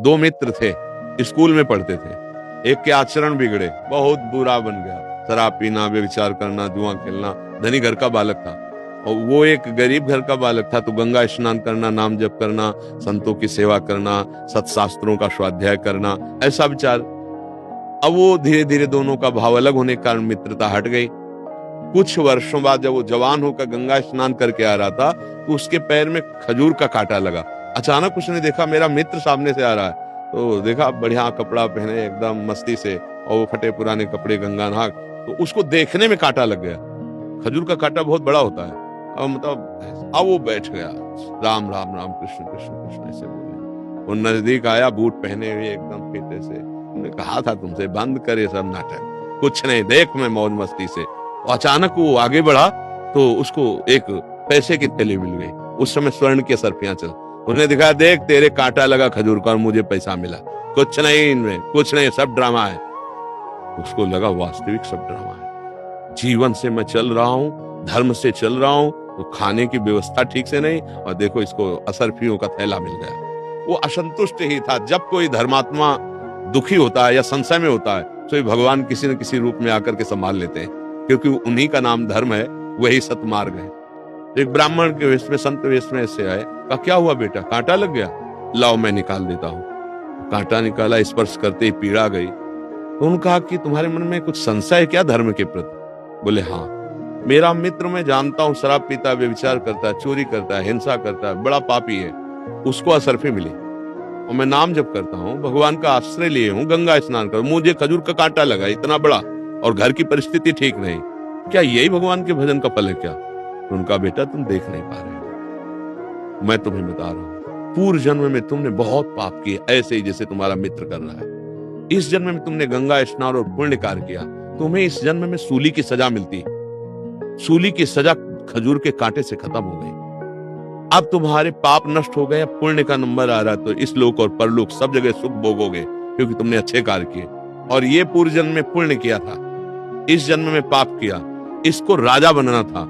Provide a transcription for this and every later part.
दो मित्र थे, स्कूल में पढ़ते थे। एक के आचरण बिगड़े, बहुत बुरा बन गया, शराब पीना, व्यभिचार करना, जुआ खेलना। धनी घर का बालक था और वो एक गरीब घर का बालक था, तो गंगा स्नान करना, नाम जप करना, संतों की सेवा करना, सत्शास्त्रों का स्वाध्याय करना, ऐसा विचार। अब वो धीरे धीरे दोनों का भाव अलग होने के कारण मित्रता हट गई। कुछ वर्षों बाद जब वो जवान होकर गंगा स्नान करके आ रहा था, तो उसके पैर में खजूर का कांटा लगा। अचानक उसने देखा मेरा मित्र सामने से आ रहा है, तो देखा बढ़िया कपड़ा पहने एकदम मस्ती से, और वो फटे पुराने कपड़े, गंगा नहा, तो उसको देखने में कांटा लग गया। खजूर का कांटा बहुत बड़ा होता है। अब मतलब अब वो बैठ गया, राम राम राम कृष्ण कृष्ण कृष्ण ऐसे बोले। वो नजदीक आया, बूट पहने हुए एकदम फीते से। उन्होंने कहा था तुमसे बंद कर ये सब नाटक, कुछ नहीं, देख मैं मौज मस्ती से। अचानक वो आगे बढ़ा तो उसको एक पैसे की थैली मिल गई। उस समय स्वर्ण की सर्फियां चल। उसने दिखाया, देख तेरे कांटा लगा खजूर का और मुझे पैसा मिला, कुछ नहीं इनमें, कुछ नहीं, सब ड्रामा है। उसको लगा वास्तविक सब ड्रामा है। जीवन से मैं चल रहा हूँ, धर्म से चल रहा हूँ, तो खाने की व्यवस्था ठीक से नहीं, और देखो इसको असरफियों का थैला मिल गया। वो असंतुष्ट ही था। जब कोई धर्मात्मा दुखी होता है या संशय में होता है, तो ये भगवान किसी न किसी रूप में आकर के संभाल लेते हैं, क्योंकि उन्हीं का नाम धर्म है, वही सतमार्ग है। एक ब्राह्मण के वेश में, संत वेश में ऐसे आए, कहा क्या हुआ बेटा, कांटा लग गया? लाओ मैं निकाल देता हूँ। कांटा निकाला, स्पर्श करते ही पीड़ा गई। तो उन्होंने कहा कि तुम्हारे मन में कुछ संशय है क्या धर्म के प्रति? बोले हाँ, मेरा मित्र मैं जानता हूँ शराब पीता, व्यभिचार करता है, चोरी करता है, हिंसा करता है, बड़ा पापी है, उसको असरफी मिली। और मैं नाम जप करता हूँ, भगवान का आश्रय लिए हूँ, गंगा स्नान कर, मुझे खजूर का कांटा लगा इतना बड़ा, और घर की परिस्थिति ठीक नहीं, क्या यही भगवान के भजन का फल है क्या? तो उनका बेटा तुम देख नहीं पा रहे हो, मैं तुम्हें बता रहा हूँ, पूर्व जन्म में तुमने बहुत पाप किए, ऐसे ही जैसे तुम्हारा मित्र कर रहा है। इस जन्म में तुमने गंगा स्नान और पुण्य कार्य किया, तुम्हें इस जन्म में सूली की सजा मिलती। सूली की सजा खजूर के कांटे से खत्म हो गई। अब तुम्हारे पाप नष्ट हो गए, पुण्य का नंबर आ रहा, तो इस लोक और परलोक सब जगह सुख भोगोगे, क्योंकि तुमने अच्छे कार्य किए। और ये पूर्व जन्म में पुण्य किया था, इस जन्म में पाप किया, इसको राजा बनना था,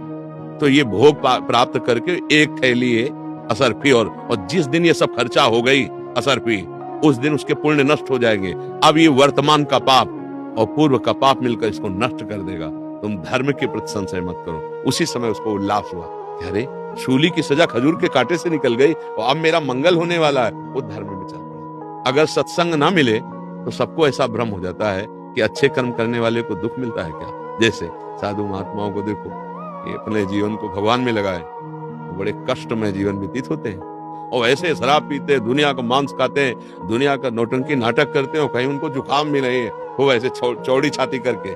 तो ये भोग प्राप्त करके एक थैली है असरफी, और जिस दिन ये सब खर्चा हो गई असरफी, उस दिन उसके पुण्य नष्ट हो जाएंगे। अब ये वर्तमान का पाप और पूर्व का पाप मिलकर इसको नष्ट कर देगा। तुम धर्म के प्रति संशय मत करो। उसी समय उसको उल्लास हुआ, अरे शूली की सजा खजूर के कांटे से निकल गई, और अब मेरा मंगल होने वाला है। वो धर्म में चल पड़ा। अगर सत्संग ना मिले तो सबको ऐसा भ्रम हो जाता है कि अच्छे कर्म करने वाले को दुख मिलता है क्या। जैसे साधु महात्माओं को देखो, ये अपने जीवन को भगवान में लगाए तो बड़े कष्टमय जीवन व्यतीत होते हैं, और ऐसे शराब पीते, दुनिया का मांस खाते हैं, दुनिया का नौटंकी नाटक करते हैं, कहीं उनको जुकाम भी नहीं है, वो ऐसे चौड़ी छाती करके।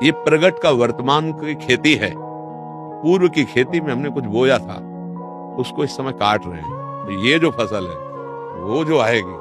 ये प्रगट का वर्तमान की खेती है। पूर्व की खेती में हमने कुछ बोया था, उसको इस समय काट रहे हैं। तो ये जो फसल है वो जो आएगी